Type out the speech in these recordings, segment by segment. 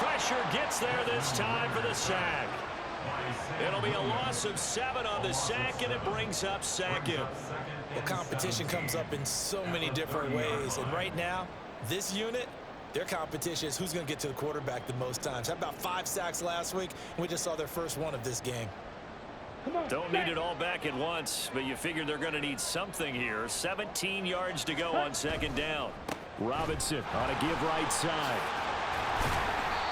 Pressure gets there this time for the sack. It'll be a loss of 7 on the sack, and it brings up second. Well, competition comes up in so many different ways, and right now, this unit, their competition is who's going to get to the quarterback the most times. How about 5 sacks last week, and we just saw their first one of this game. Don't need it all back at once, but you figure they're going to need something here. 17 yards to go on second down. Robinson on a give right side.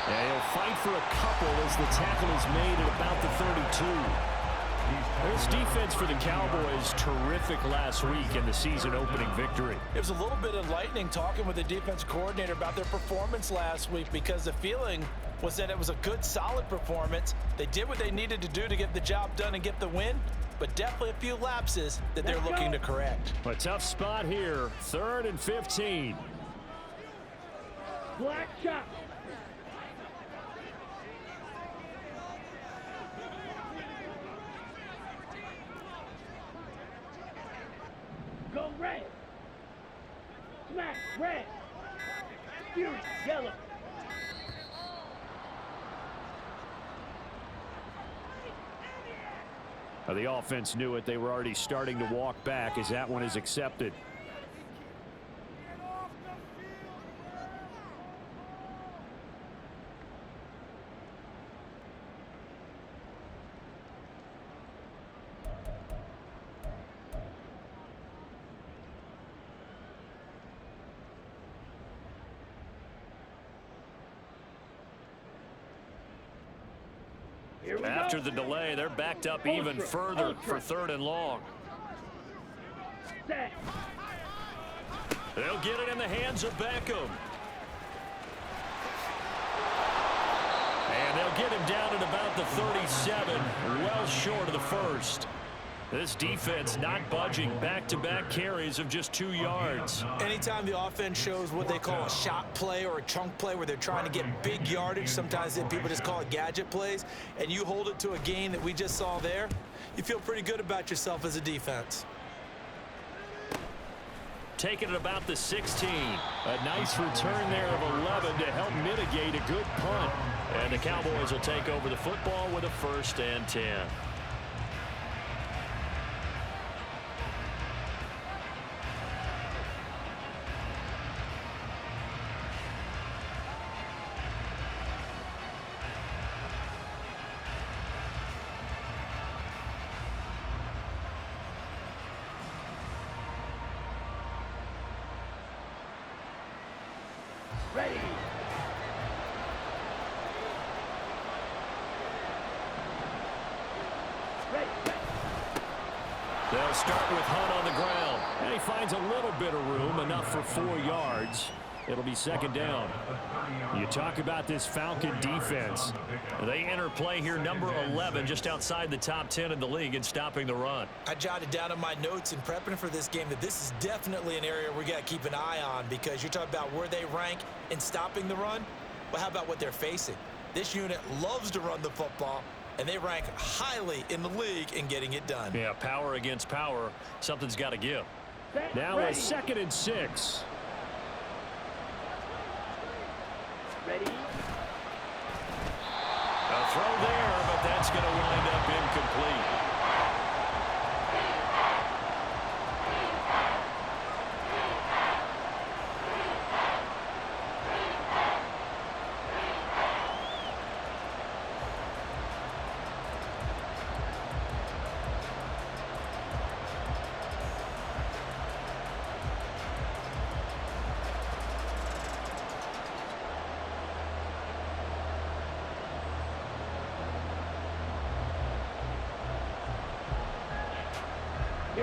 And he'll fight for a couple as the tackle is made at about the 32. This defense for the Cowboys, terrific last week in the season-opening victory. It was a little bit enlightening talking with the defense coordinator about their performance last week, because the feeling was that it was a good, solid performance. They did what they needed to do to get the job done and get the win, but definitely a few lapses that they're looking to correct. A tough spot here, 3rd and 15. Black shot. Go red. Smack red. Fury yellow. The offense knew it. They were already starting to walk back as that one is accepted. After the delay, they're backed up even further for 3rd and long. They'll get it in the hands of Beckham. And they'll get him down at about the 37, well short of the first. This defense not budging, back-to-back carries of just 2 yards. Anytime the offense shows what they call a shot play or a chunk play where they're trying to get big yardage, sometimes people just call it gadget plays, and you hold it to a gain that we just saw there, you feel pretty good about yourself as a defense. Taking it about the 16. A nice return there of 11 to help mitigate a good punt. And the Cowboys will take over the football with a 1st and 10. Ready. They'll start with Hunt on the ground. And he finds a little bit of room, enough for 4 yards. It'll be 2nd down. You talk about this Falcon defense. They enter play here number 11, just outside the top 10 in the league in stopping the run. I jotted down in my notes in prepping for this game that this is definitely an area we got to keep an eye on, because you're talking about where they rank in stopping the run. Well, how about what they're facing? This unit loves to run the football, and they rank highly in the league in getting it done. Yeah, power against power. Something's got to give. Now a 2nd and 6. Ready. A throw there, but that's going to wind up incomplete.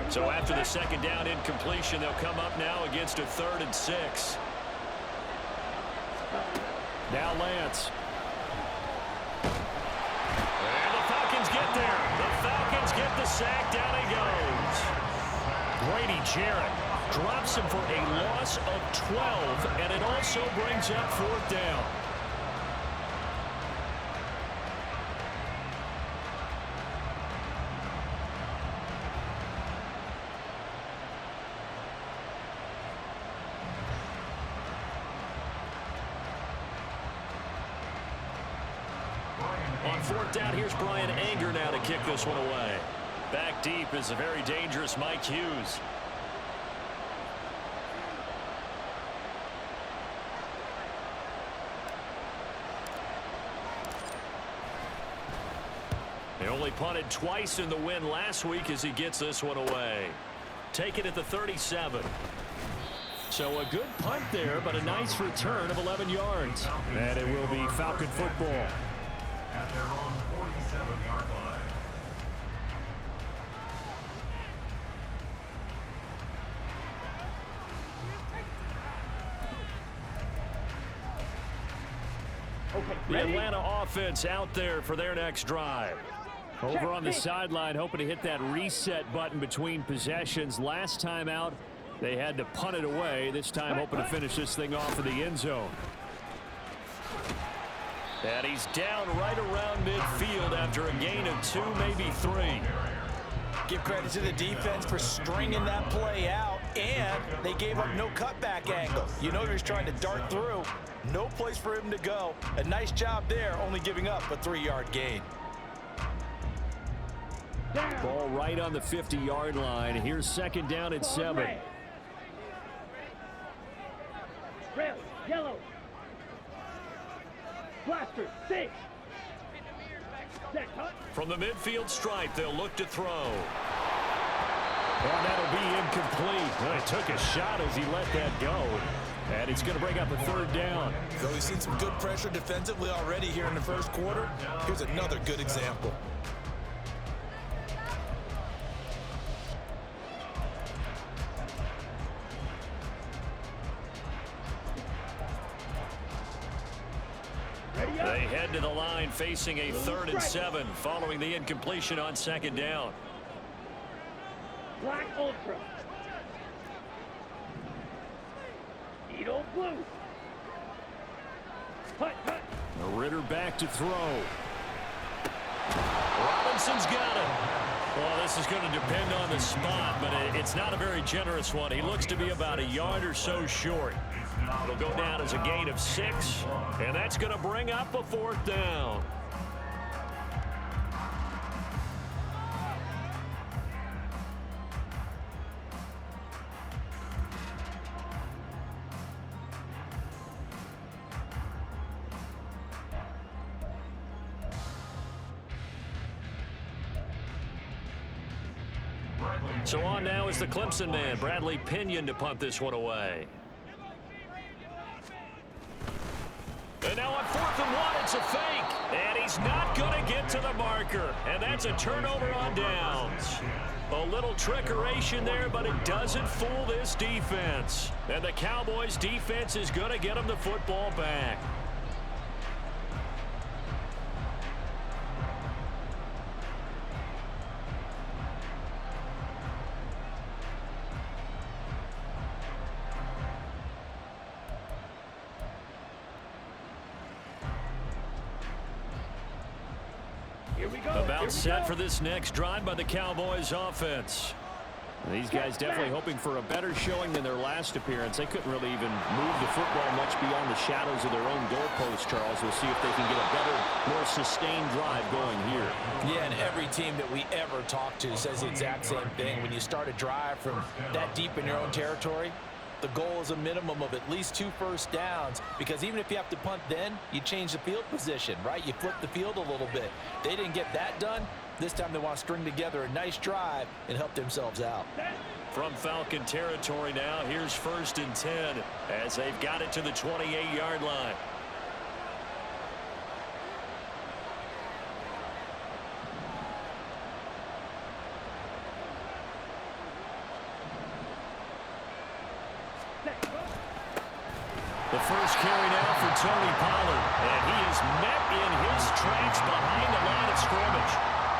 So after the 2nd down incompletion, they'll come up now against a 3rd and 6. Now Lance. And the Falcons get there. The Falcons get the sack. Down he goes. Grady Jarrett drops him for a loss of 12, and it also brings up 4th down. On fourth down, here's Brian Anger now to kick this one away. Back deep is a very dangerous Mike Hughes. He only punted twice in the win last week as he gets this one away. Take it at the 37. So a good punt there, but a nice return of 11 yards. And it will be Falcon football. At their own 47-yard line. Okay, the ready? Atlanta offense out there for their next drive. Over on the sideline, hoping to hit that reset button between possessions. Last time out, they had to punt it away. This time, hoping to finish this thing off in the end zone. And he's down right around midfield after a gain of 2, maybe 3. Give credit to the defense for stringing that play out, and they gave up no cutback angle. You know, he's trying to dart through. No place for him to go. A nice job there, only giving up a 3-yard gain. Ball right on the 50-yard line. Here's second down at 7. Red, yellow. Blaster, 6. From the midfield stripe, they'll look to throw. And that'll be incomplete. Well, it took a shot as he let that go. And it's going to bring up a third down. So we've seen some good pressure defensively already here in the first quarter. Here's another good example. They head to the line facing a 3rd and 7 following the incompletion on second down. Black Ultra. Edo Blue. Hut, hut. Ritter back to throw. Robinson's got it. Well, this is going to depend on the spot, but it's not a very generous one. He looks to be about a yard or so short. It'll go down as a gain of 6, and that's going to bring up a 4th down. So on now is the Clemson man, Bradley Pinion, to punt this one away. And now on 4th and 1, it's a fake. And he's not going to get to the marker. And that's a turnover on downs. A little trickeration there, but it doesn't fool this defense. And the Cowboys' defense is going to get them the football back. About set for this next drive by the Cowboys offense. These guys definitely hoping for a better showing than their last appearance. They couldn't really even move the football much beyond the shadows of their own goalpost, Charles. We'll see if they can get a better, more sustained drive going here. Yeah, and every team that we ever talk to says the exact same thing. When you start a drive from that deep in your own territory, the goal is a minimum of at least 2 first downs, because even if you have to punt then, you change the field position, right? You flip the field a little bit. They didn't get that done. This time they want to string together a nice drive and help themselves out. From Falcon territory now, here's 1st and 10 as they've got it to the 28-yard line. The first carry now for Tony Pollard, and he is met in his tracks behind the line of scrimmage.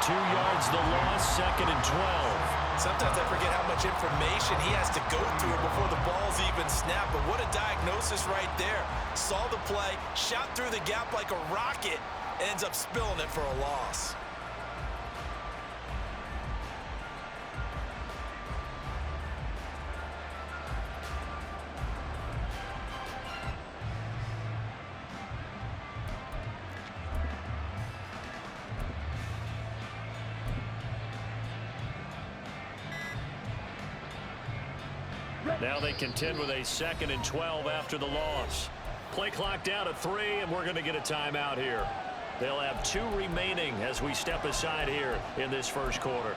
2 yards the loss, 2nd and 12. Sometimes I forget how much information he has to go through before the ball's even snapped, but what a diagnosis right there. Saw the play, shot through the gap like a rocket, ends up spilling it for a loss. Now they contend with a 2nd and 12 after the loss. Play clock down to 3, and we're going to get a timeout here. They'll have 2 remaining as we step aside here in this first quarter.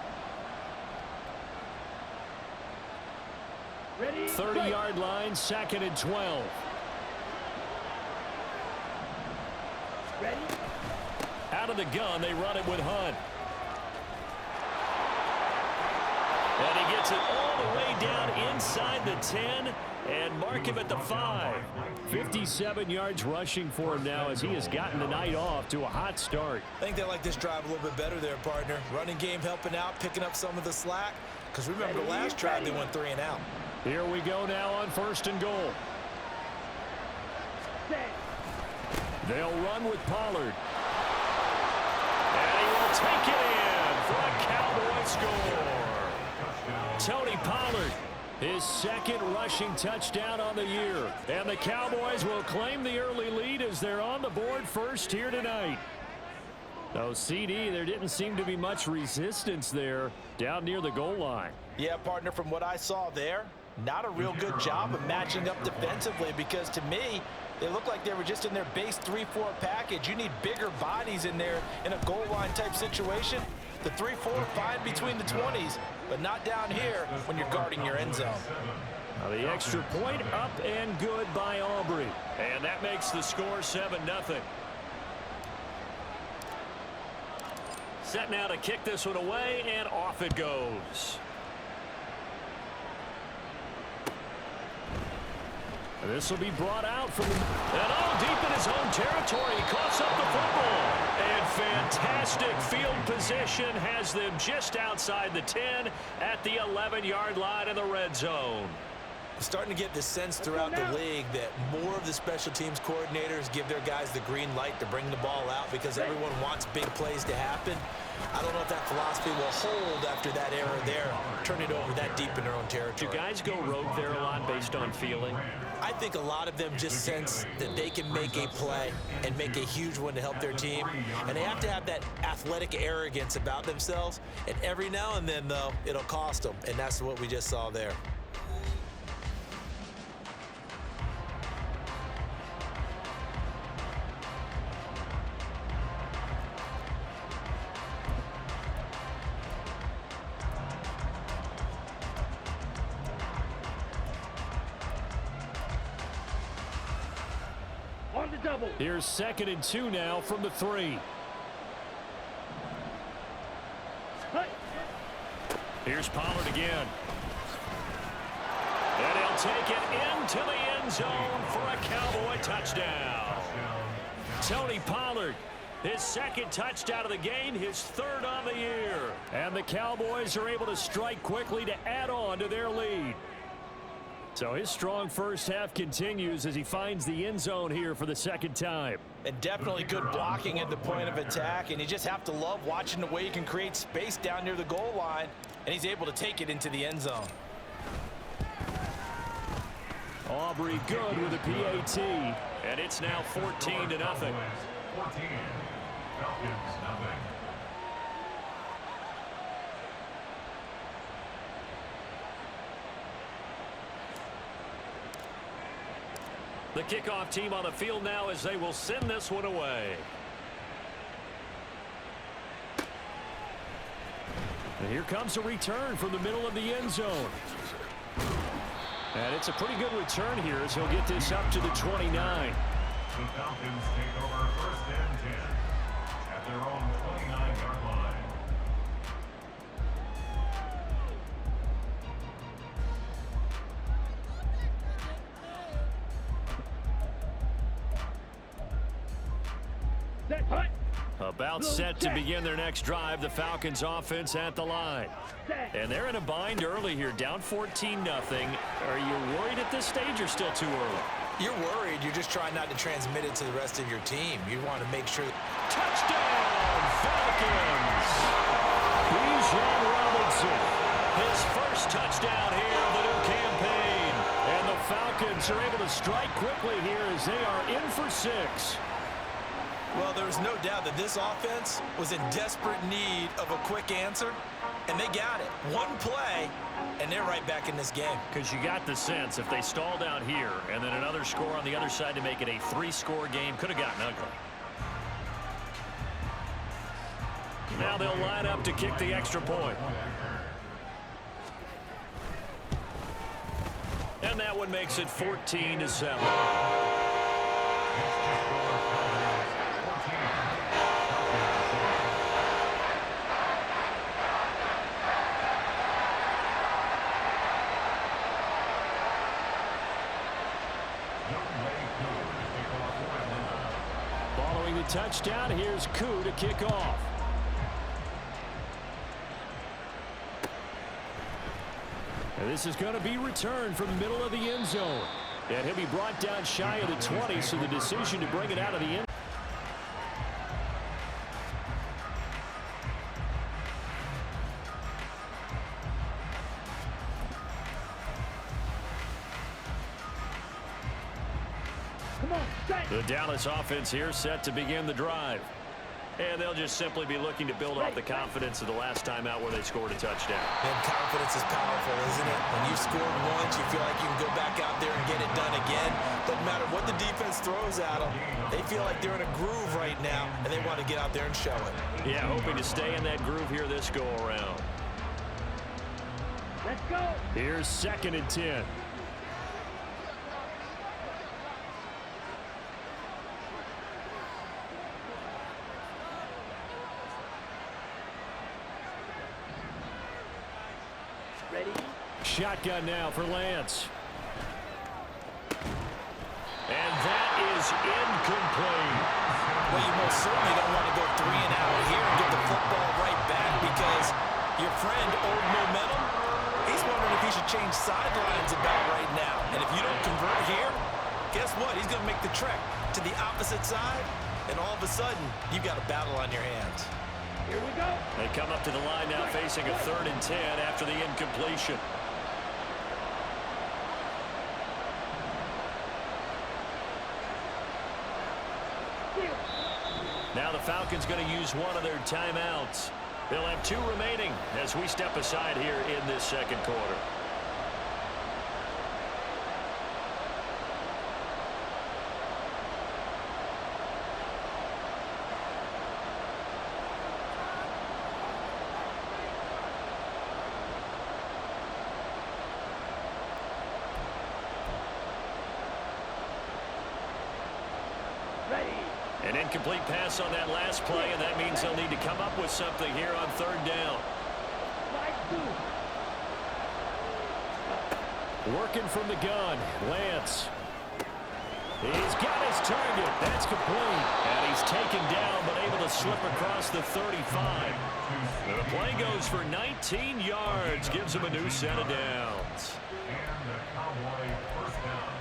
30-yard line, 2nd and 12. Ready? Out of the gun, they run it with Hunt. And he gets it all the way down inside the 10 and mark him at the 5. 57 yards rushing for him now as he has gotten the night off to a hot start. I think they like this drive a little bit better there, partner. Running game helping out, picking up some of the slack. Because remember, the last drive they went 3 and out. Here we go now on 1st and goal. They'll run with Pollard. And he will take it in for a Cowboy score. Tony Pollard, his 2nd rushing touchdown on the year. And the Cowboys will claim the early lead as they're on the board first here tonight. So, CD, there didn't seem to be much resistance there down near the goal line. Yeah, partner, from what I saw there, not a real good job of matching up defensively because to me, they look like they were just in their base 3-4 package. You need bigger bodies in there in a goal line type situation. The 3-4 fine between the 20s, but not down here when you're guarding your end zone. Now the extra point up and good by Aubrey. And that makes the score 7-0. Set now to kick this one away, and off it goes. This will be brought out from and all deep in his own territory. He coughs up the football. And fantastic field position has them just outside the 10 at the 11-yard line in the red zone. Starting to get the sense throughout the league that more of the special teams coordinators give their guys the green light to bring the ball out because everyone wants big plays to happen. I don't know if that philosophy will hold after that era there, turn it over that deep in their own territory. Do guys go rogue there a lot based on feeling? I think a lot of them just sense that they can make a play and make a huge one to help their team. And they have to have that athletic arrogance about themselves. And every now and then, though, it'll cost them. And that's what we just saw there. On the double. Here's 2nd and 2 now from the 3. Hut. Here's Pollard again. And he'll take it into the end zone for a Cowboy touchdown. Tony Pollard, his 2nd touchdown of the game, his 3rd on the year. And the Cowboys are able to strike quickly to add on to their lead. So his strong first half continues as he finds the end zone here for the 2nd time. And definitely good blocking at the point of attack. And you just have to love watching the way he can create space down near the goal line. And he's able to take it into the end zone. Aubrey good with a PAT. And it's now 14-0. 14. Falcons, nothing. The kickoff team on the field now as they will send this one away. And here comes a return from the middle of the end zone. And it's a pretty good return here as he'll get this up to the 29. The Falcons take over 1st and 10 at their own 29-yard line. Set. Hut. About set to begin their next drive, the Falcons offense at the line. And they're in a bind early here, down 14-0. Are you worried at this stage or still too early? You're worried. You're just trying not to transmit it to the rest of your team. You want to make sure. Touchdown, Falcons! Bijan Robinson, his first touchdown here of the new campaign. And the Falcons are able to strike quickly here as they are in for 6. Well, there was no doubt that this offense was in desperate need of a quick answer, and they got it. One play, and they're right back in this game. Because you got the sense if they stalled out here and then another score on the other side to make it a 3-score game, could have gotten ugly. Now they'll line up to kick the extra point. And that one makes it 14-7. Following the touchdown, here's Koo to kick off. And this is going to be returned from the middle of the end zone. And he'll be brought down shy of the 20, so the decision to bring it out of the end. Come on, set. The Dallas offense here set to begin the drive. And they'll just simply be looking to build off the confidence of the last time out where they scored a touchdown. And confidence is powerful, isn't it? When you scored once, you feel like you can go back out there and get it done again. Doesn't matter what the defense throws at them. They feel like they're in a groove right now, and they want to get out there and show it. Yeah, hoping to stay in that groove here this go-around. Let's go. Here's 2nd and 10. Ready? Shotgun now for Lance. And that is incomplete. Well, you most certainly don't want to go 3 and out here and get the football right back because your friend, Old Momentum, he's wondering if he should change sidelines about right now. And if you don't convert here, guess what? He's going to make the trek to the opposite side, and all of a sudden, you've got a battle on your hands. Here we go. They come up to the line now facing a 3rd and 10 after the incompletion. Now the Falcons going to use one of their timeouts. They'll have 2 remaining as we step aside here in this 2nd quarter. Ready. An incomplete pass on that last play, and that means they'll need to come up with something here on 3rd down. Working from the gun, Lance. He's got his target. That's complete. And he's taken down, but able to slip across the 35. And the play goes for 19 yards. Gives him a new set of downs. And the Cowboy first down.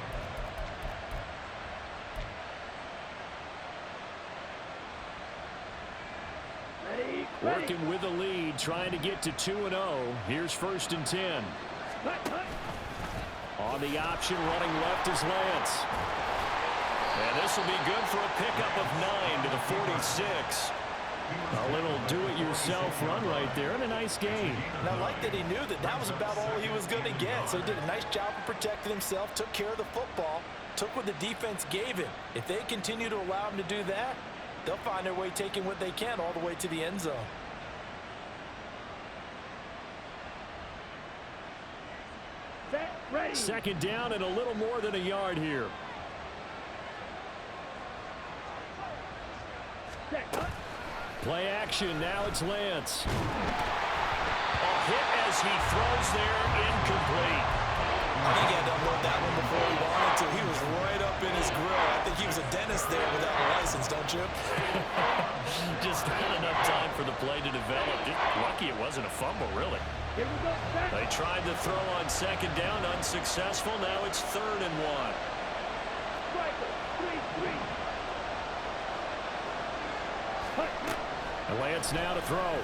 Ready. Working with the lead, trying to get to 2-0. Here's 1st and 10. On the option, running left is Lance. And this will be good for a pickup of 9 to the 46. A little do-it-yourself run right there, and a nice game. And I like that he knew that that was about all he was going to get. So he did a nice job of protecting himself, took care of the football, took what the defense gave him. If they continue to allow him to do that, they'll find their way taking what they can all the way to the end zone. Set. Ready. 2nd down and a little more than a yard here. Set. Play action, now it's Lance. A hit as he throws there, incomplete. I think he had to unload that one before he wanted to. He was right up in his grill. I think he was a dentist there without a license, don't you? Just not enough time for the play to develop. Lucky it wasn't a fumble, really. Here we go. Set. They tried to throw on 2nd down, unsuccessful. Now it's 3rd and 1. Striker. 3-3. Lance now to throw.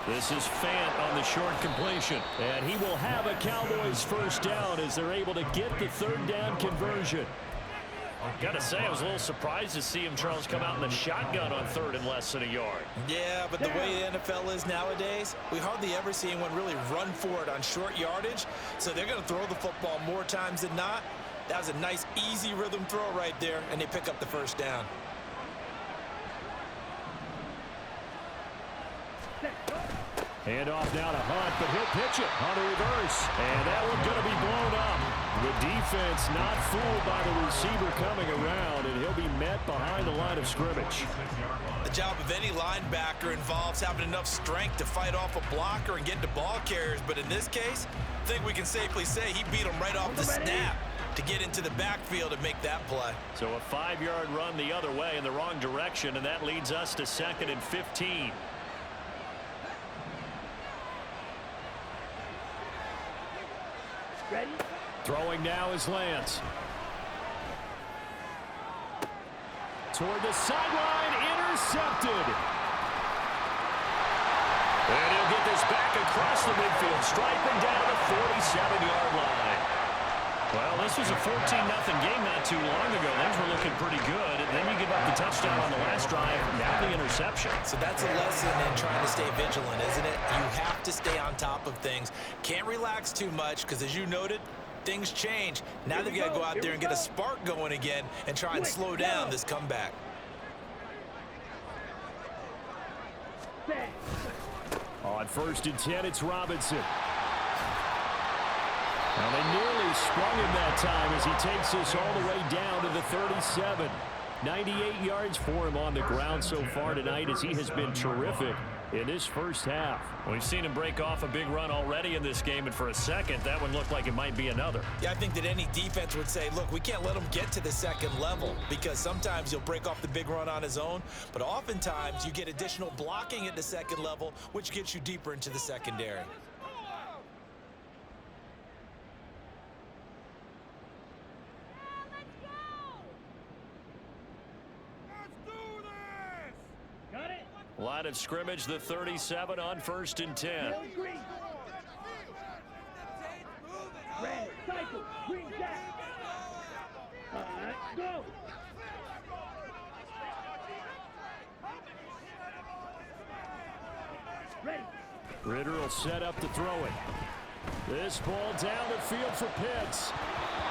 This is Fant on the short completion. And he will have a Cowboys 1st down as they're able to get the 3rd down conversion. Gotta say, I was a little surprised to see him, Charles, come out in the shotgun on 3rd and less than a yard. Yeah, but the way the NFL is nowadays, we hardly ever see anyone really run for it on short yardage. So they're going to throw the football more times than not. That was a nice, easy rhythm throw right there, and they pick up the first down. Hand off now to Hunt, but he'll pitch it on the reverse. And that one's going to be blown up. The defense not fooled by the receiver coming around, and he'll be met behind the line of scrimmage. The job of any linebacker involves having enough strength to fight off a blocker and get to ball carriers. But in this case, I think we can safely say he beat him right off the snap to get into the backfield and make that play. So a 5-yard run the other way in the wrong direction, and that leads us to 2nd and 15. Ready? Throwing now is Lance. Toward the sideline, intercepted. And he'll get this back across the midfield, striping down the 47-yard line. Well, this was a 14-0 game not too long ago. Things were looking pretty good. And then you give up the touchdown on the last drive, now the interception. So that's a lesson in trying to stay vigilant, isn't it? You have to stay on top of things. Can't relax too much because, as you noted, things change. Now they've got to go out there and get a spark going again and try and slow down this comeback. On 1st and 10, it's Robinson. Now they nearly sprung him that time as he takes this all the way down to the 37. 98 yards for him on the ground so far tonight as he has been terrific in this first half. We've seen him break off a big run already in this game, and for a second, that one looked like it might be another. Yeah, I think that any defense would say, look, we can't let him get to the second level because sometimes he'll break off the big run on his own, but oftentimes you get additional blocking at the second level, which gets you deeper into the secondary. Line of scrimmage, the 37 on 1st and 10. Red, cycle, green jack. Go. Ready. Ritter will set up to throw it. This ball down the field for Pitts.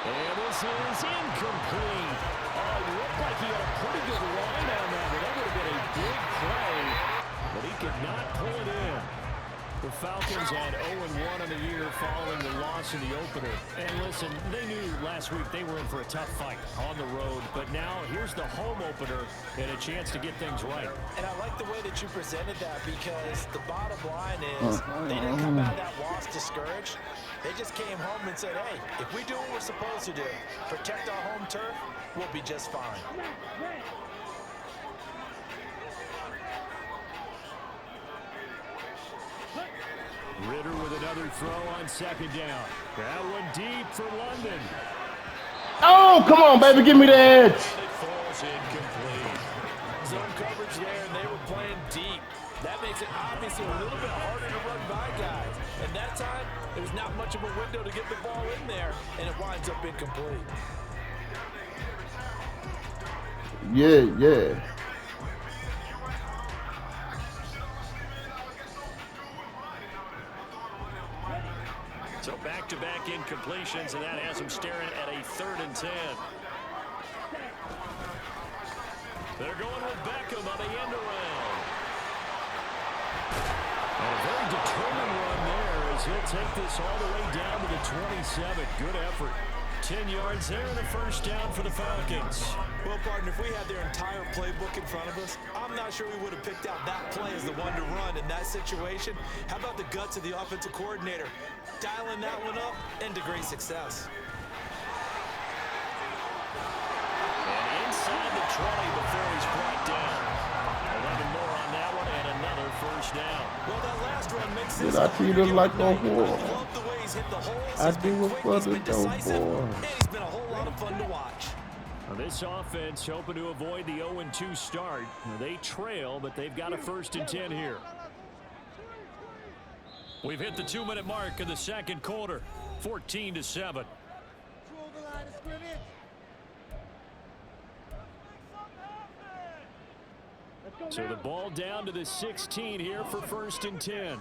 And this is incomplete. Oh, it looked like he had a pretty good line on that, but that would have been a big play. But he could not pull it in. The Falcons had 0-1 on the year following the loss in the opener. And listen, they knew last week they were in for a tough fight on the road. But now here's the home opener and a chance to get things right. And I like the way that you presented that because the bottom line is they didn't come out of that loss discouraged. They just came home and said, hey, if we do what we're supposed to do, protect our home turf, we'll be just fine. Ritter with another throw on 2nd down. That one deep for London. Oh, come on, baby, give me the edge. And it falls incomplete. Zone coverage there, and they were playing deep. That makes it obviously a little bit harder to run by guys. And that time, there was not much of a window to get the ball in there, and it winds up incomplete. Yeah. So back-to-back incompletions, and that has them staring at a 3rd and 10. They're going with Beckham on the end around. And a very determined run there as he'll take this all the way down to the 27. Good effort. 10 yards there and a first down for the Falcons. Well, partner, if we had their entire playbook in front of us, I'm not sure we would have picked out that play as the one to run in that situation. How about the guts of the offensive coordinator? Dialing that one up into great success. And inside the 20 before he's brought down. 11 more on that one and another first down. Well, that last run makes this. I treat him like a whore. Love the way he's hit the holes. I He's been do it quick, for he's the been decisive, dope boy. and he's been a whole lot of fun to watch. Now this offense hoping to avoid the 0-2 start. Now they trail, but they've got a 1st and 10 here. We've hit the 2-minute mark in the second quarter. 14-7. So the ball down to the 16 here for 1st and 10.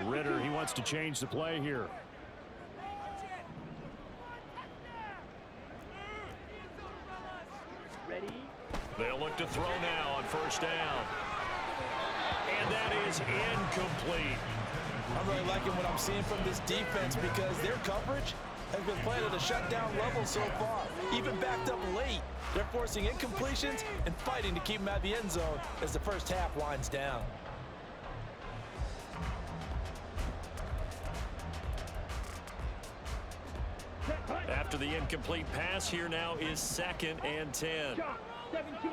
Ritter, he wants to change the play here. They'll look to throw now on 1st down. And that is incomplete. I'm really liking what I'm seeing from this defense because their coverage has been playing at a shutdown level so far. Even backed up late, they're forcing incompletions and fighting to keep them out of the end zone as the first half winds down. After the incomplete pass, here now is 2nd and 10. 17.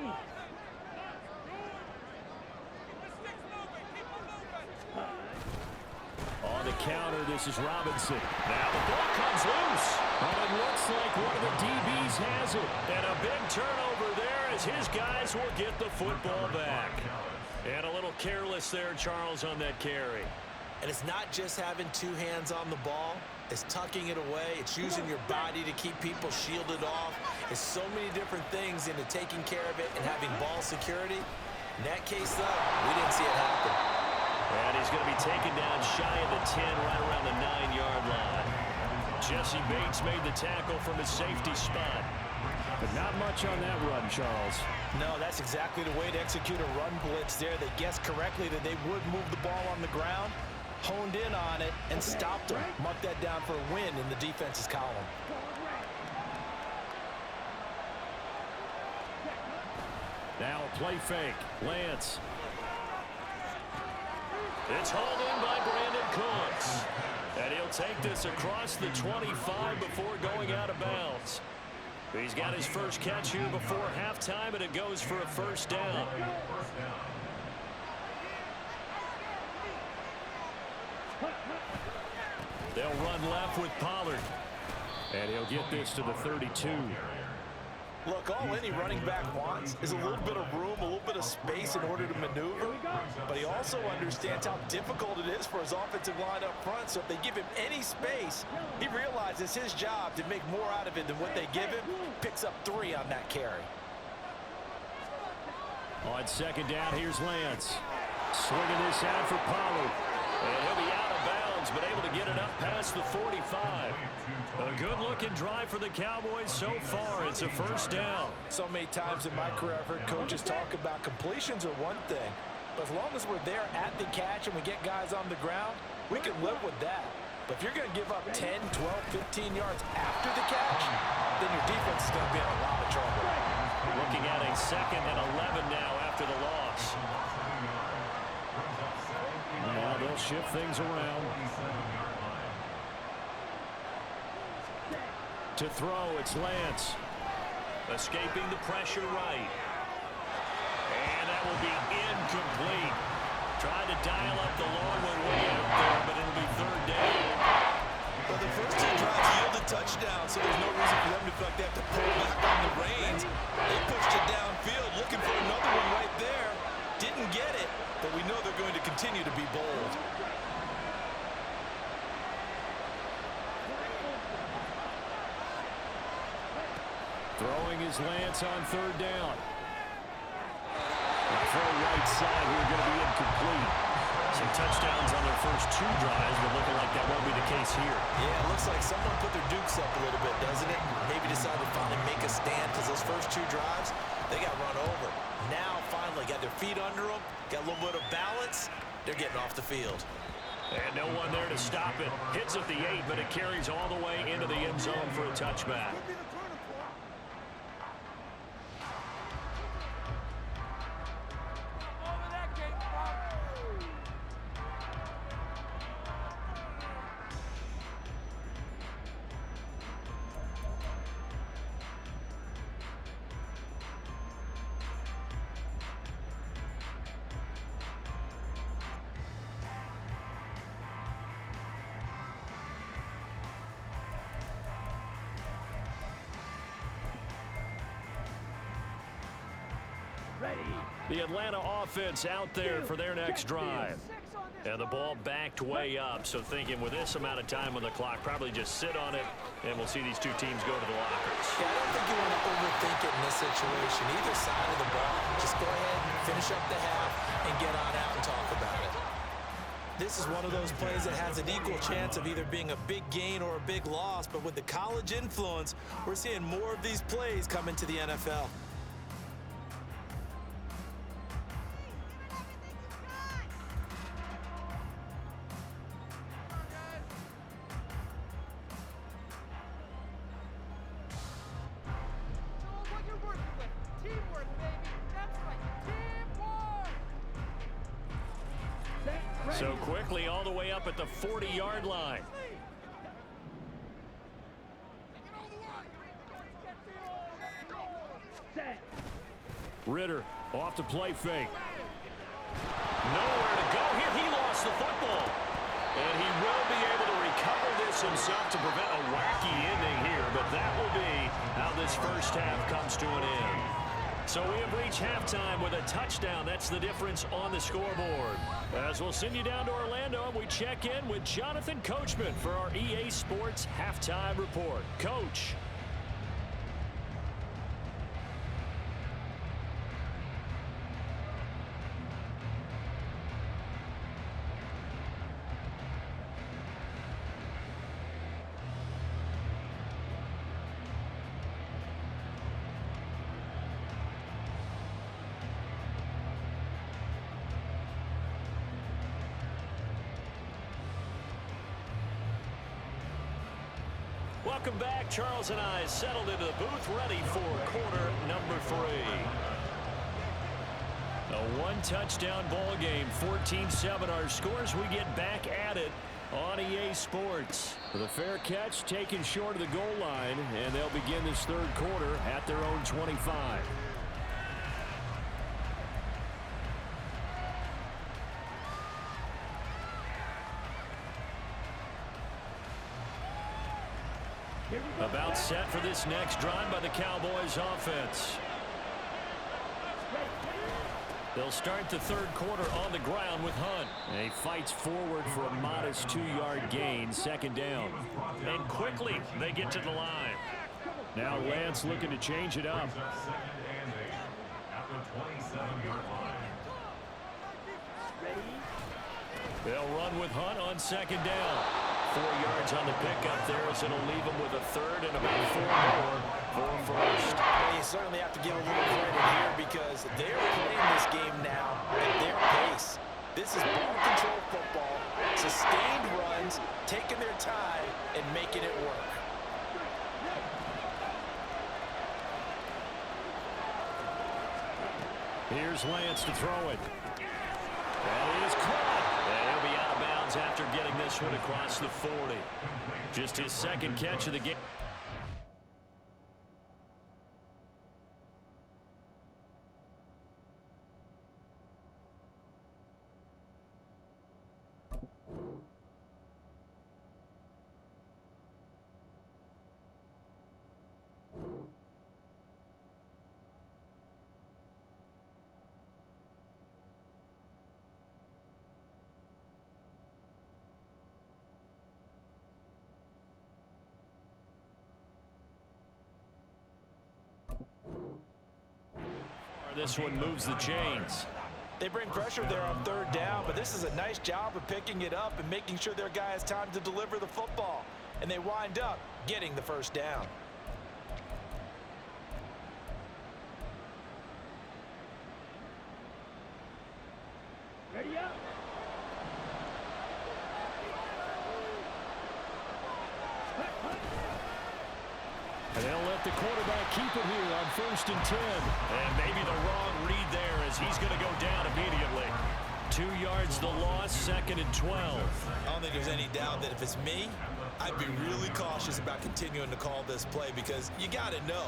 On the counter, this is Robinson. Now the ball comes loose. And it looks like one of the DBs has it. And a big turnover there as his guys will get the football back. And a little careless there, Charles, on that carry. And it's not just having 2 hands on the ball. It's tucking it away. It's using your body to keep people shielded off. It's so many different things into taking care of it and having ball security. In that case, though, we didn't see it happen. And he's going to be taken down shy of the 10, right around the 9-yard line. Jesse Bates made the tackle from his safety spot. But not much on that run, Charles. No, that's exactly the way to execute a run blitz there. They guessed correctly that they would move the ball on the ground, honed in on it, and stopped them. Mark that down for a win in the defense's column. Now a play fake. Lance. It's hauled in by Brandon Cooks. And he'll take this across the 25 before going out of bounds. He's got his first catch here before halftime, and it goes for a 1st down. They'll run left with Pollard. And he'll get this to the 32. Look, all any running back wants is a little bit of room, a little bit of space in order to maneuver. But he also understands how difficult it is for his offensive line up front. So if they give him any space, he realizes his job to make more out of it than what they give him. Picks up 3 on that carry. On 2nd down, here's Lance. Swinging this out for Pollard. And he'll be out of bounds, but able to get it up past the 45. A good-looking drive for the Cowboys so far. It's a 1st down. So many times in my career, I've heard coaches talk about completions are one thing. But as long as we're there at the catch and we get guys on the ground, we can live with that. But if you're going to give up 10, 12, 15 yards after the catch, then your defense is going to be in a lot of trouble. Looking at a 2nd and 11 now after the loss. Now they'll shift things around. To throw, it's Lance. Escaping the pressure right. And that will be incomplete. Tried to dial up the long one way out there, but it'll be 3rd down. Well, the first 2 drives yielded touchdowns, so there's no reason for them to feel like they have to pull back on the reins. They pushed it downfield, looking for another one right there. Didn't get it, but we know they're going to continue to be bold. Throwing is Lance on 3rd down. The throw right side here going to be incomplete. Some touchdowns on their first 2 drives, but looking like that won't be the case here. Yeah, it looks like someone put their dukes up a little bit, doesn't it? Maybe decided to finally make a stand because those first 2 drives, they got run over. Now, finally, got their feet under them, got a little bit of balance. They're getting off the field. And no one there to stop it. Hits at the 8, but it carries all the way into the end zone for a touchback. The Atlanta offense out there for their next drive. And the ball backed way up, so thinking with this amount of time on the clock, probably just sit on it, and we'll see these two teams go to the lockers. Yeah, I don't think you want to overthink it in this situation. Either side of the ball, just go ahead, finish up the half, and get on out and talk about it. This is one of those plays that has an equal chance of either being a big gain or a big loss, but with the college influence, we're seeing more of these plays come into the NFL. So quickly all the way up at the 40-yard line. Ritter off the play fake. Nowhere to go here. He lost the football. And he will be able to recover this himself to prevent a wacky ending here. But that will be how this first half comes to an end. So we have reached halftime with a touchdown. That's the difference on the scoreboard. As we'll send you down to Orlando, and we check in with Jonathan Coachman for our EA Sports Halftime Report. Coach. Welcome back. Charles and I settled into the booth, ready for quarter number 3. A one-touchdown ball game, 14-7 our scores. We get back at it on EA Sports. With a fair catch taken short of the goal line, and they'll begin this third quarter at their own 25. About set for this next drive by the Cowboys offense. They'll start the third quarter on the ground with Hunt. And he fights forward for a modest 2-yard gain, second down. And quickly they get to the line. Now Lance looking to change it up. They'll run with Hunt on second down. 4 yards on the pickup there, as it'll leave them with a third and about 4 more for first. Well, you certainly have to give a little credit here because they're playing this game now at their pace. This is ball control football, sustained runs, taking their time and making it work. Here's Lance to throw it. That is caught. He'll be out of bounds after getting this one across the 40. Just his second catch of the game. This one moves the chains. They bring pressure there on third down, but this is a nice job of picking it up and making sure their guy has time to deliver the football. And they wind up getting the first down. Ready up. And they'll let the quarterback keep it here on 1st and 10. And maybe the wrong read there, as he's going to go down immediately. 2 yards the loss, 2nd and 12. I don't think there's any doubt that if it's me, I'd be really cautious about continuing to call this play because you got to know,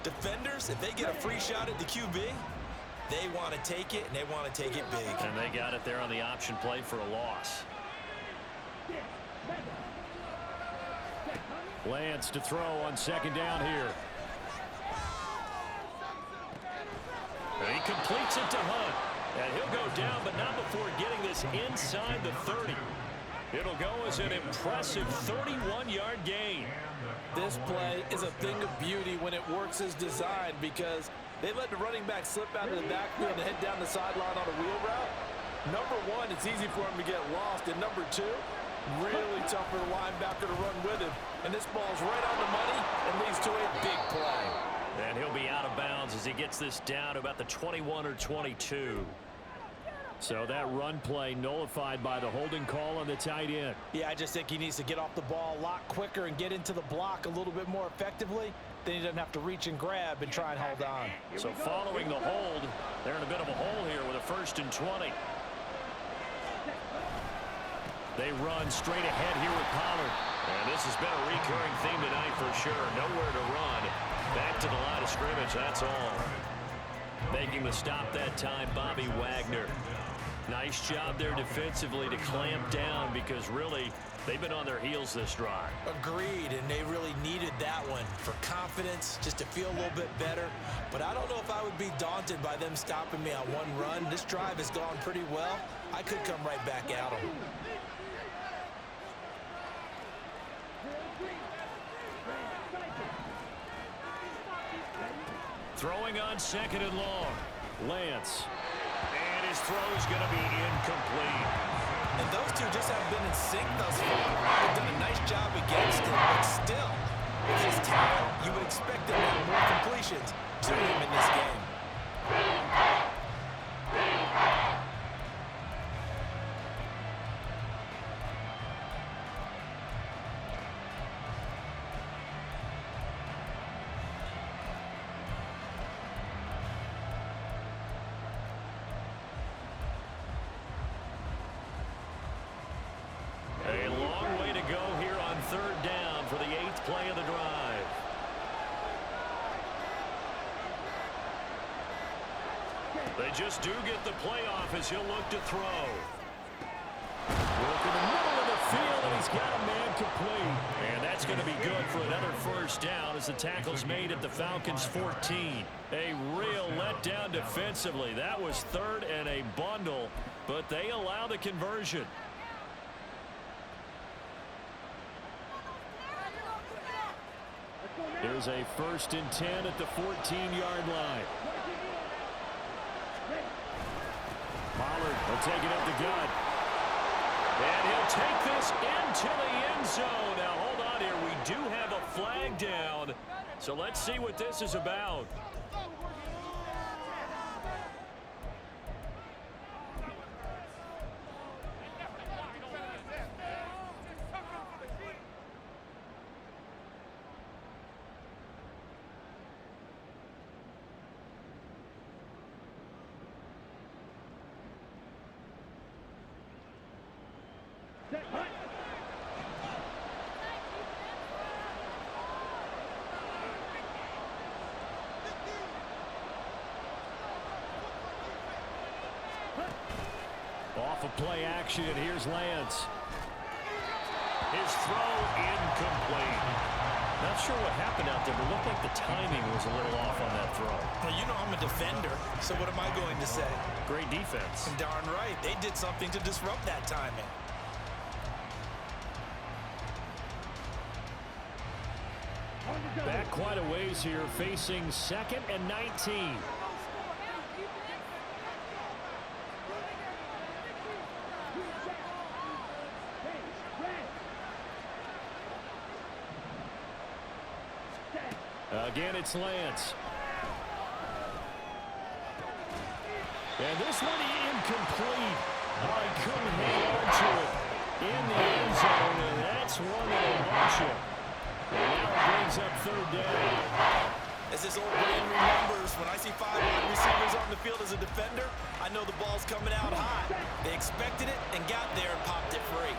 defenders, if they get a free shot at the QB, they want to take it, and they want to take it big. And they got it there on the option play for a loss. Lance to throw on 2nd down here. And he completes it to Hunt. And he'll go down, but not before getting this inside the 30. It'll go as an impressive 31-yard gain. This play is a thing of beauty when it works as designed because they let the running back slip out of the backfield and head down the sideline on a wheel route. Number one, it's easy for him to get lost. And number two, really tough for the linebacker to run with him. And this ball's right on the money and leads to a big play. And he'll be out of bounds as he gets this down to about the 21 or 22. So that run play nullified by the holding call on the tight end. Yeah, I just think he needs to get off the ball a lot quicker and get into the block a little bit more effectively. Then he doesn't have to reach and grab and try and hold on. So following the hold, they're in a bit of a hole here with a 1st and 20. They run straight ahead here with Pollard. And this has been a recurring theme tonight for sure. Nowhere to run. Back to the line of scrimmage, that's all. Making the stop that time, Bobby Wagner. Nice job there defensively to clamp down because really they've been on their heels this drive. Agreed, and they really needed that one for confidence, just to feel a little bit better. But I don't know if I would be daunted by them stopping me on one run. This drive has gone pretty well. I could come right back at them. Throwing on 2nd and long. Lance. And his throw's going to be incomplete. And those two just haven't been in sync thus far. They've done a nice job against him, but still, with his talent, you would expect them to have more completions to him in this game. A long way to go here on 3rd down for the 8th play of the drive. They just do get the playoff as he'll look to throw. Work in the middle of the field, and he's got a man complete. And that's going to be good for another 1st down as the tackle's made at the Falcons' 14. A real letdown defensively. That was 3rd and a bundle, but they allow the conversion. There's a 1st and 10 at the 14-yard line. Pollard will take it up the gut. And he'll take this into the end zone. Now, hold on here. We do have a flag down. So let's see what this is about. Off of play action, here's Lance. His throw incomplete. Not sure what happened out there, but it looked like the timing was a little off on that throw. Well, you know I'm a defender, so what am I going to say? Great defense. Darn right. They did something to disrupt that timing. Back quite a ways here, facing 2nd and 19. Again, it's Lance. And this one incomplete. Oh, he couldn't hang on to it in the end zone, and that's one that'll launch him. And now it brings up 3rd down. As this old brain remembers, when I see 5 wide receivers on the field as a defender, I know the ball's coming out high. They expected it and got there and popped it free.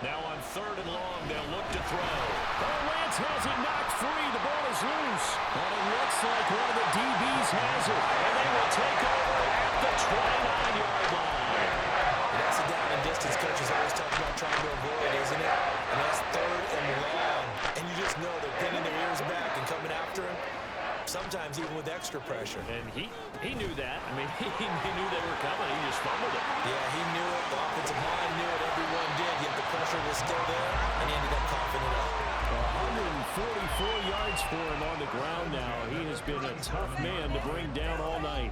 Now on 3rd and long, they'll look to throw. Oh, Lance has it knocked free. The ball is loose. And it looks like one of the DBs has it. And they will take over at the 29-yard line. That's a down and distance coach is always talking about trying to avoid, isn't it? And that's 3rd and long. And you just know they're pinning their ears back and coming after him, sometimes even with extra pressure. And he knew that. I mean, he knew they were coming. He just fumbled it. Yeah, he knew it. The offensive line knew it. Everyone did. Yet the pressure was still there, and he ended up coughing it up. 144 yards for him on the ground now. He has been a tough man to bring down all night.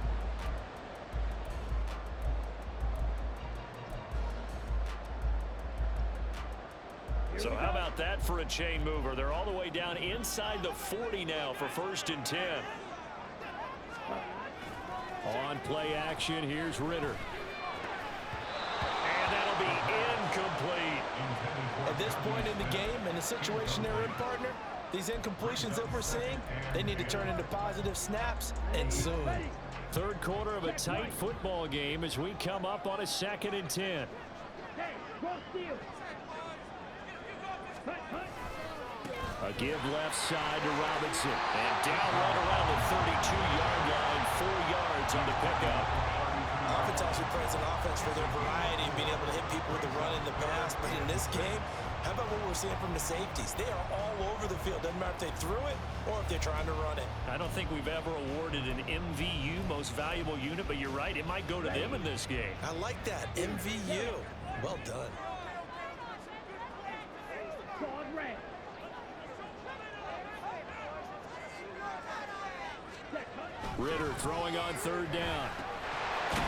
So how about that for a chain mover? They're all the way down inside the 40 now for 1st and 10. On play action, here's Ritter. And that'll be incomplete. At this point in the game, and the situation they're in, partner, these incompletions that we're seeing, they need to turn into positive snaps, and soon. 3rd quarter of a tight football game as we come up on a 2nd and 10. A give left side to Robinson. And down right around the 32-yard line, 4 yards on the pickup. Offense also plays an offense for their variety, being able to hit people with the run in the pass. But in this game, how about what we're seeing from the safeties? They are all over the field. Doesn't matter if they threw it or if they're trying to run it. I don't think we've ever awarded an MVU, most valuable unit, but you're right, it might go to them in this game. I like that, MVU. Well done. Ritter throwing on 3rd down.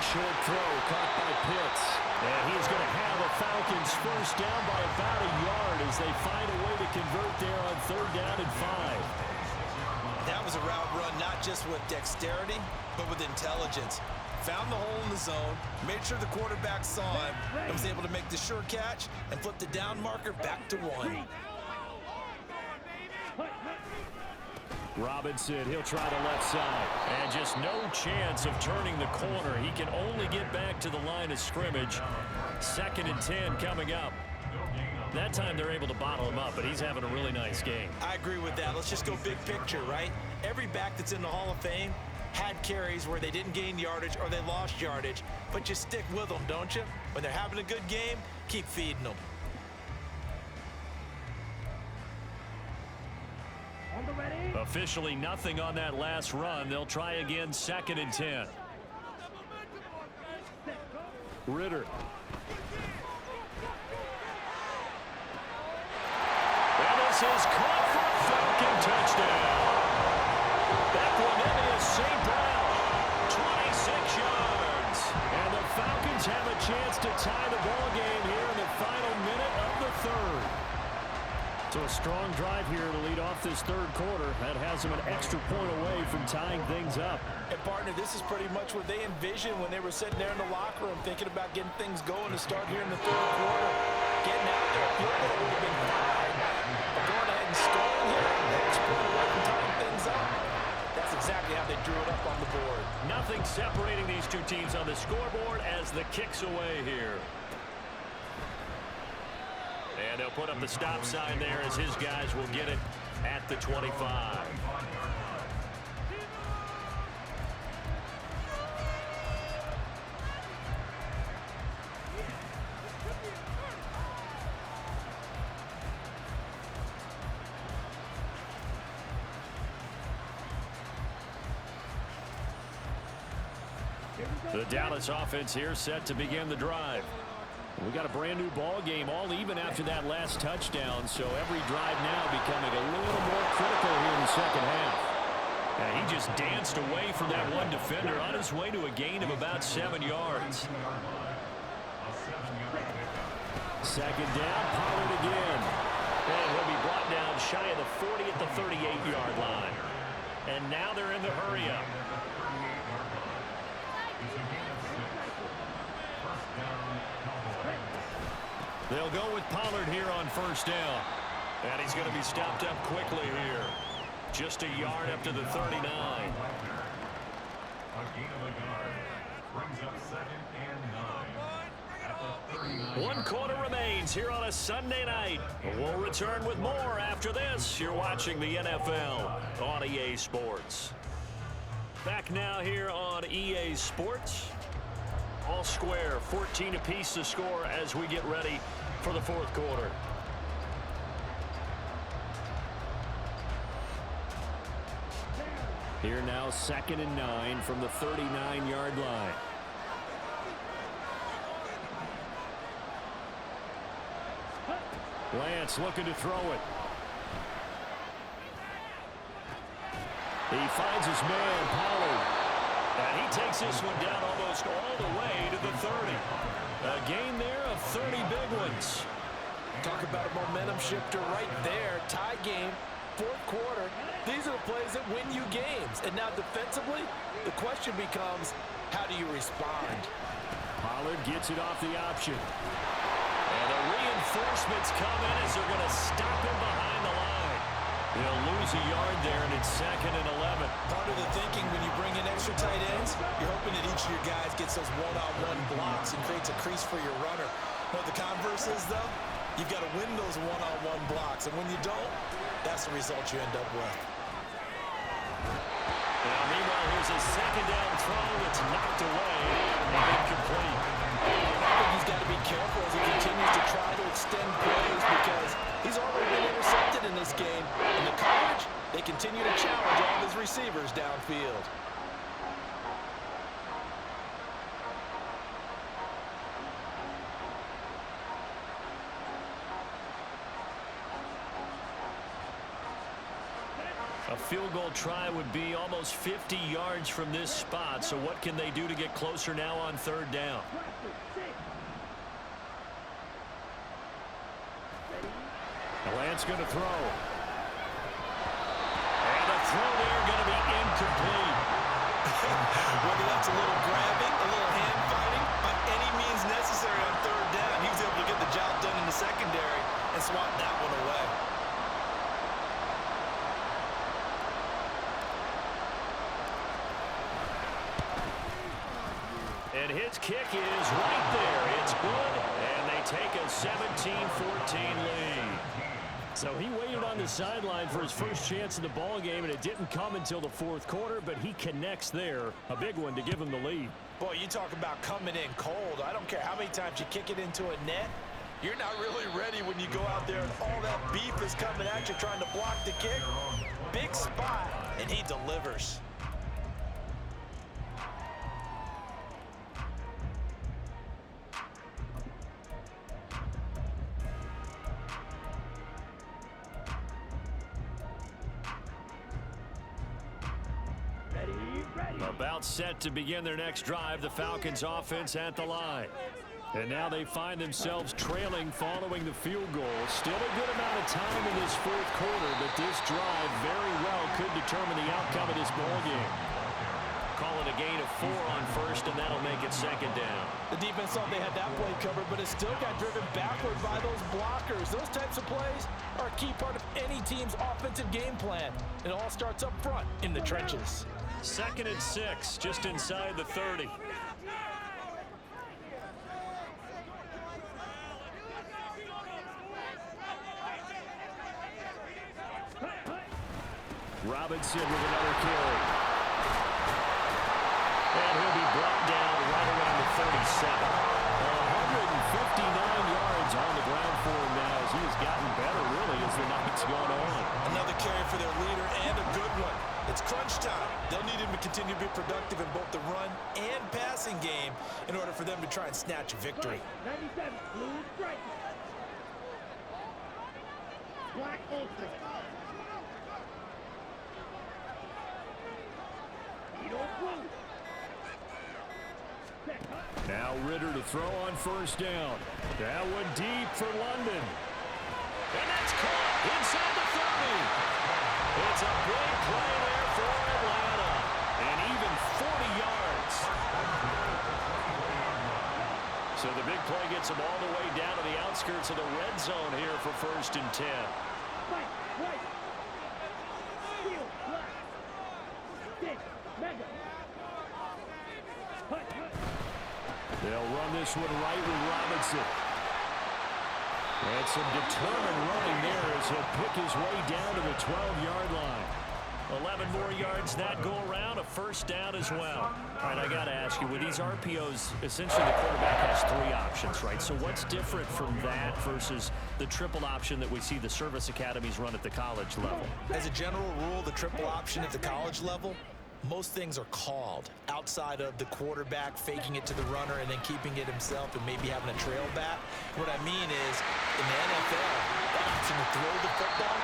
Short throw caught by Pitts. And he's going to have the Falcons first down by about a yard as they find a way to convert there on 3rd down and 5. That was a route run not just with dexterity, but with intelligence. Found the hole in the zone, made sure the quarterback saw him, and was able to make the sure catch and flip the down marker back to 1. Robinson, he'll try the left side. And just no chance of turning the corner. He can only get back to the line of scrimmage. 2nd and 10 coming up. That time they're able to bottle him up, but he's having a really nice game. I agree with that. Let's just go big picture, right? Every back that's in the Hall of Fame had carries where they didn't gain yardage or they lost yardage. But you stick with them, don't you? When they're having a good game, keep feeding them. Officially nothing on that last run. They'll try again, 2nd and 10. Ritter. And this is caught for a Falcon touchdown. That one in is St. Brown. 26 yards. And the Falcons have a chance to tie the ball game here in the final minute of the 3rd. So a strong drive here to lead off this 3rd quarter. That has them an extra point away from tying things up. And, partner, this is pretty much what they envisioned when they were sitting there in the locker room thinking about getting things going to start here in the 3rd quarter. Getting out there, field goal would have been fine. But going ahead and scoring here, that's pretty well from tying things up. That's exactly how they drew it up on the board. Nothing separating these two teams on the scoreboard as the kick's away here. And they'll put up the stop sign there as his guys will get it at the 25. The Dallas offense here set to begin the drive. We got a brand new ball game, all even after that last touchdown, so every drive now becoming a little more critical here in the 2nd half. And he just danced away from that one defender on his way to a gain of about 7 yards. 2nd down, Pollard again. And he'll be brought down shy of the 40 at the 38-yard line. And now they're in the hurry-up. They'll go with Pollard here on 1st down. And he's going to be stopped up quickly here. Just a yard up to the 39. A gain of a yard. Brings up 2nd and 9. At the 39. 1 quarter remains here on a Sunday night. We'll return with more after this. You're watching the NFL on EA Sports. Back now here on EA Sports. all square. 14 apiece to score as we get ready for the fourth quarter. Here now, 2nd and 9 from the 39-yard line. Lance looking to throw it. He finds his man, Pollard. And he takes this one down almost all the way to the 30. A gain there of 30 big ones. Talk about a momentum shifter right there. Tie game, fourth quarter. These are the plays that win you games. And now defensively, the question becomes, how do you respond? Pollard gets it off the option. And the reinforcements come in as they're going to stop him behind the line. They'll lose a yard there, and it's 2nd and 11. Part of the thinking when you bring in extra tight ends, you're hoping that each of your guys gets those one-on-one blocks and creates a crease for your runner. What the converse is, though, you've got to win those one-on-one blocks, and when you don't, that's the result you end up with. Now, meanwhile, here's a 2nd down throw that's knocked away and incomplete. I think he's got to be careful as he continues to try to extend plays because he's already been intercepted in this game. In the coverage, they continue to challenge all of his receivers downfield. A field goal try would be almost 50 yards from this spot, so what can they do to get closer now on 3rd down? Lance going to throw. And the throw there going to be incomplete. Whether that's a little grabbing, a little hand fighting, by any means necessary on 3rd down, he was able to get the job done in the secondary and swat that one away. And his kick is right there. It's good, and they take a 17-14 lead. So he waited on the sideline for his first chance in the ball game, and it didn't come until the fourth quarter, but he connects there. A big one to give him the lead. Boy, you talk about coming in cold. I don't care how many times you kick it into a net. You're not really ready when you go out there and all that beef is coming at you trying to block the kick. Big spot, and he delivers. About set to begin their next drive, the Falcons offense at the line. And now they find themselves trailing following the field goal. Still a good amount of time in this fourth quarter, but this drive very well could determine the outcome of this ball game. Call it a gain of 4 on 1st, and that'll make it 2nd down. The defense thought they had that play covered, but it still got driven backward by those blockers. Those types of plays are a key part of any team's offensive game plan. It all starts up front in the trenches. 2nd and 6, just inside the 30. Robinson with another carry. And he'll be brought down right around the 37. 159 yards on the ground for him now as he has gotten better, really, as the night's gone on. Another carry for their leader and a good one. It's crunch time. They'll need him to continue to be productive in both the run and passing game in order for them to try and snatch a victory. 97, blue strike. Black ultra. Now Ritter to throw on 1st down. That one deep for London. And that's caught inside the 30. It's a big play there for Atlanta. And even 40 yards. So the big play gets them all the way down to the outskirts of the red zone here for 1st and 10. Right, right. Steel, left. Stick, mega. Hut, hut. They'll run this one right with Robinson. And some determined running there as he'll pick his way down to the 12-yard line. 11 more yards that go around, a first down as well. All right, I got to ask you, with these RPOs, essentially the quarterback has 3 options, right? So what's different from that versus the triple option that we see the service academies run at the college level? As a general rule, the triple option at the college level, most things are called outside of the quarterback faking it to the runner and then keeping it himself and maybe having a trail back. What I mean is, in the NFL, the option to throw the football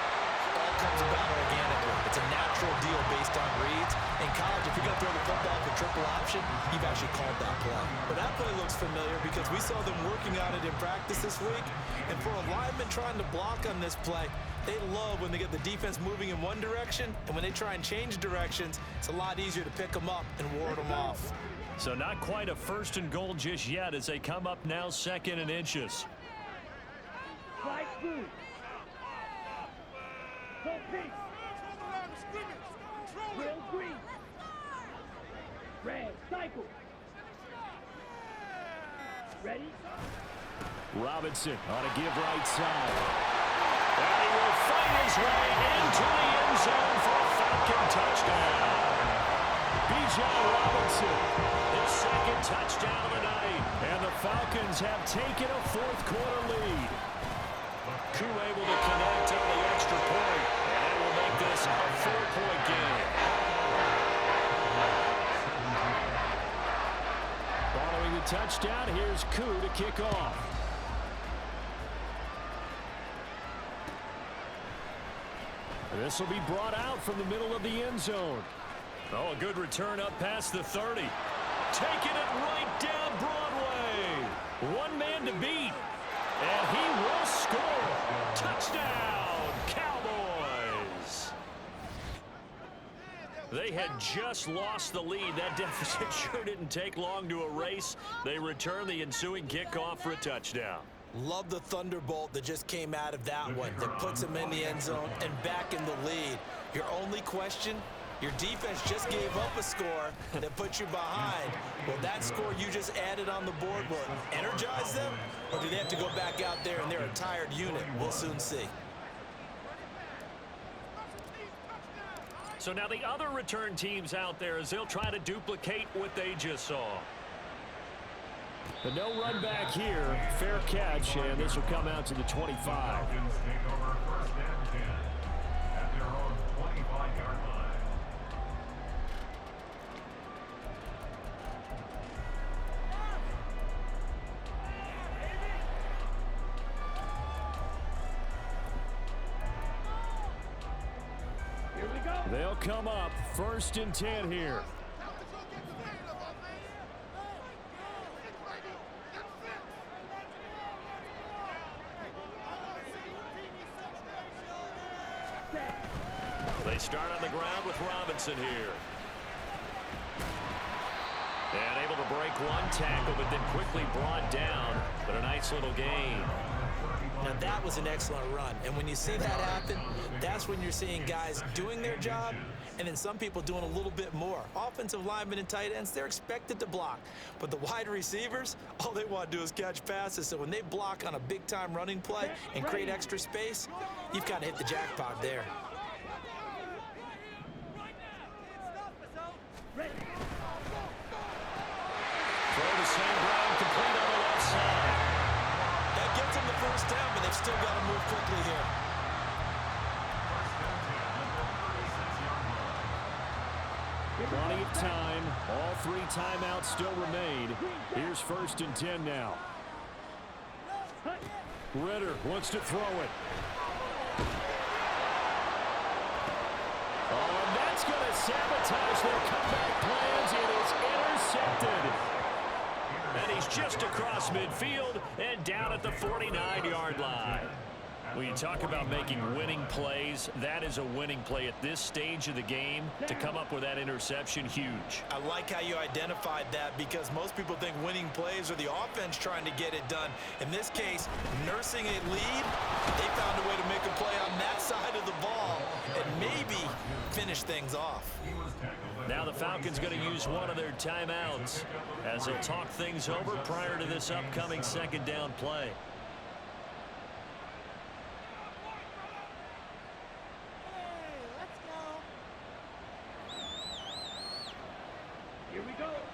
all comes about organically. It's a natural deal based on reads. In college, if you're going to throw the football with a triple option, you've actually called that play. But that play looks familiar because we saw them working on it in practice this week. And for a lineman trying to block on this play, they love when they get the defense moving in one direction, and when they try and change directions, it's a lot easier to pick them up and ward them off. So not quite a 1st and goal just yet as they come up now 2nd and inches. Right through. Go pink. Real green. Red, cycle. Ready? Robinson on a give right side. And he will fight his way into the end zone for a Falcon touchdown. B.J. Robinson, his 2nd touchdown of the night. And the Falcons have taken a 4th quarter lead. Koo able to connect on the extra point. And that will make this a 4-point game. Following the touchdown, here's Koo to kick off. This will be brought out from the middle of the end zone. Oh, a good return up past the 30. Taking it right down Broadway. One man to beat. And he will score. Touchdown, Cowboys. They had just lost the lead. That deficit sure didn't take long to erase. They return the ensuing kickoff for a touchdown. Love the thunderbolt that just came out of that one that puts them in the end zone and back in the lead. Your only question, your defense just gave up a score that put you behind. Will that score you just added on the board will energize them? Or do they have to go back out there and they're a tired unit? We'll soon see. So now the other return teams out there as they'll try to duplicate what they just saw. But no run back here. Fair catch, and this will come out to the 25. Falcons take over 1st and 10 at their own 25-yard line. Here we go. They'll come up 1st and 10 here. They start on the ground with Robinson here. And able to break one tackle, but then quickly brought down. But a nice little gain. Now that was an excellent run. And when you see that happen, that's when you're seeing guys doing their job and then some people doing a little bit more. Offensive linemen and tight ends, they're expected to block. But the wide receivers, all they want to do is catch passes. So when they block on a big-time running play and create extra space, you've got to hit the jackpot there. Throw to Sam Brown, complete on the left side. That gets them the first down, but they've still got to move quickly here. Plenty of time. All 3 timeouts still remain. Here's 1st and 10 now. Ritter wants to throw it. Oh, and that's going to sabotage their comeback plans. It is intercepted. And he's just across midfield and down at the 49-yard line. When you talk about making winning plays, that is a winning play at this stage of the game. To come up with that interception, huge. I like how you identified that because most people think winning plays are the offense trying to get it done. In this case, nursing a lead, they found a way to make a play on that side of the ball and maybe finish things off. Now the Falcons going to use one of their timeouts as they'll talk things over prior to this upcoming 2nd down play.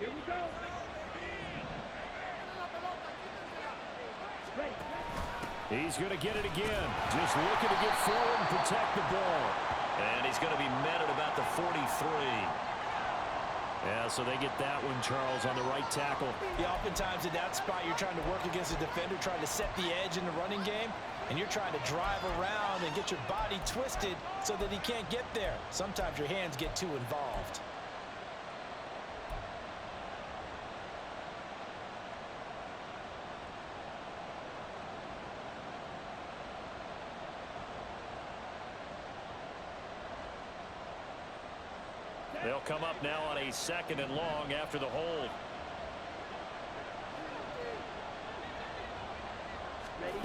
Here we go. Ready. He's going to get it again. Just looking to get forward and protect the ball. And he's going to be met at about the 43. Yeah, so they get that one, Charles, on the right tackle. Yeah, oftentimes in that spot, you're trying to work against a defender, trying to set the edge in the running game, and you're trying to drive around and get your body twisted so that he can't get there. Sometimes your hands get too involved. They'll come up now on a 2nd and long after the hold. Ready.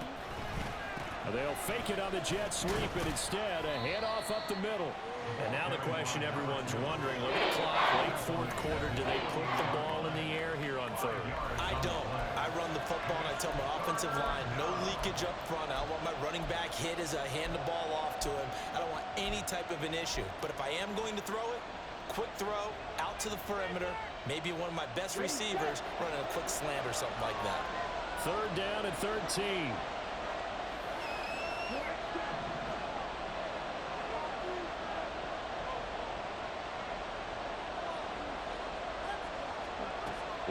They'll fake it on the jet sweep, and instead a handoff up the middle. And now the question everyone's wondering, look at the clock, late 4th quarter, do they put the ball in the air here on 3rd? I don't. I run the football, and I tell my offensive line, no leakage up front. I don't want my running back hit as I hand the ball off to him. I don't want any type of an issue. But if I am going to throw it, quick throw, out to the perimeter, maybe one of my best receivers running a quick slant or something like that. 3rd down and 13.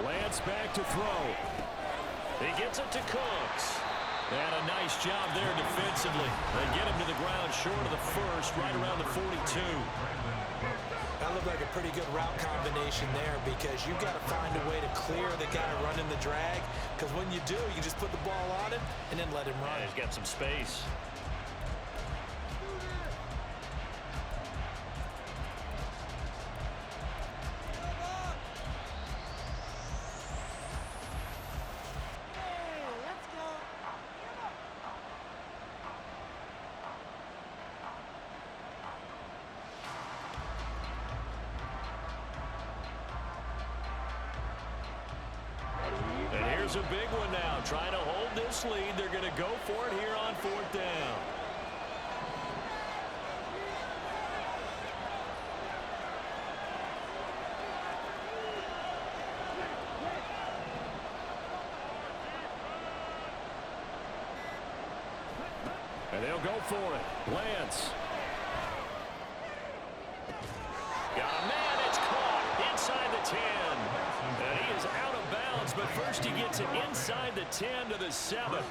Lance back to throw. He gets it to Cooks. And a nice job there defensively. They get him to the ground short of the 1st, right around the 42. That looked like a pretty good route combination there because you've got to find a way to clear the guy running the drag, because when you do, you just put the ball on him and then let him run. Yeah, he's got some space. And here's a big one now. Trying to hold this lead. They're going to go for it here on 4th down. And they'll go for it. Lance. Got a man. It's caught inside the 10. And he is out of bounds, but first he gets it inside the 10 to the 7.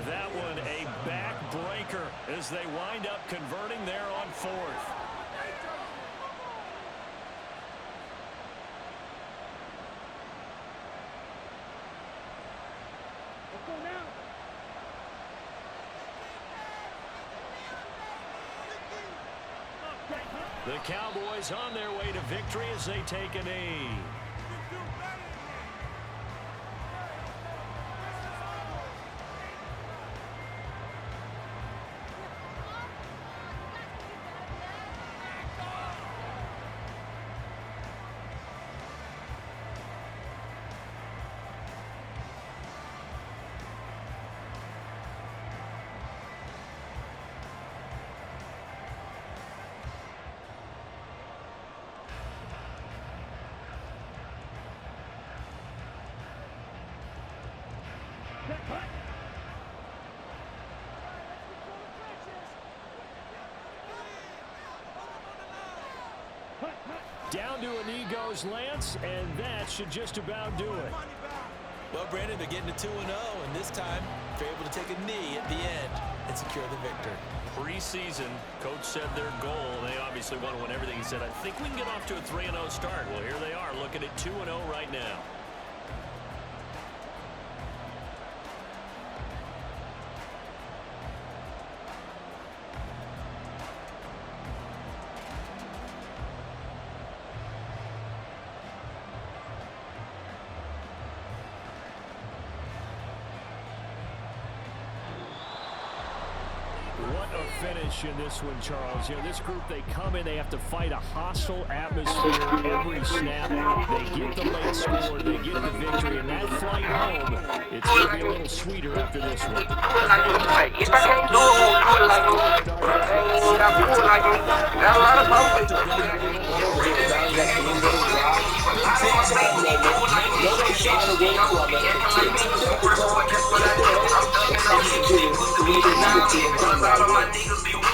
That one a backbreaker as they wind up converting there on 4th. Let's go now. The Cowboys on their way to victory as they take a knee. Down to a knee goes Lance, and that should just about do it. Well, Brandon, they're getting to 2-0, and this time they're able to take a knee at the end and secure the victory. Preseason, coach said their goal, they obviously want to win everything. He said, I think we can get off to a 3-0 start. Well, here they are looking at 2-0 right now. What a finish in this one, Charles. You know, this group, they come in, they have to fight a hostile atmosphere every snap. They get the late score, they get the victory, and that flight home, it's going to be a little sweeter after this one. Got a lot of Boss make me move like me. Shit, I'm gonna be acting like me. Super sport, just what I do. I'm thugging off shit. We do not be. Cause all of my niggas be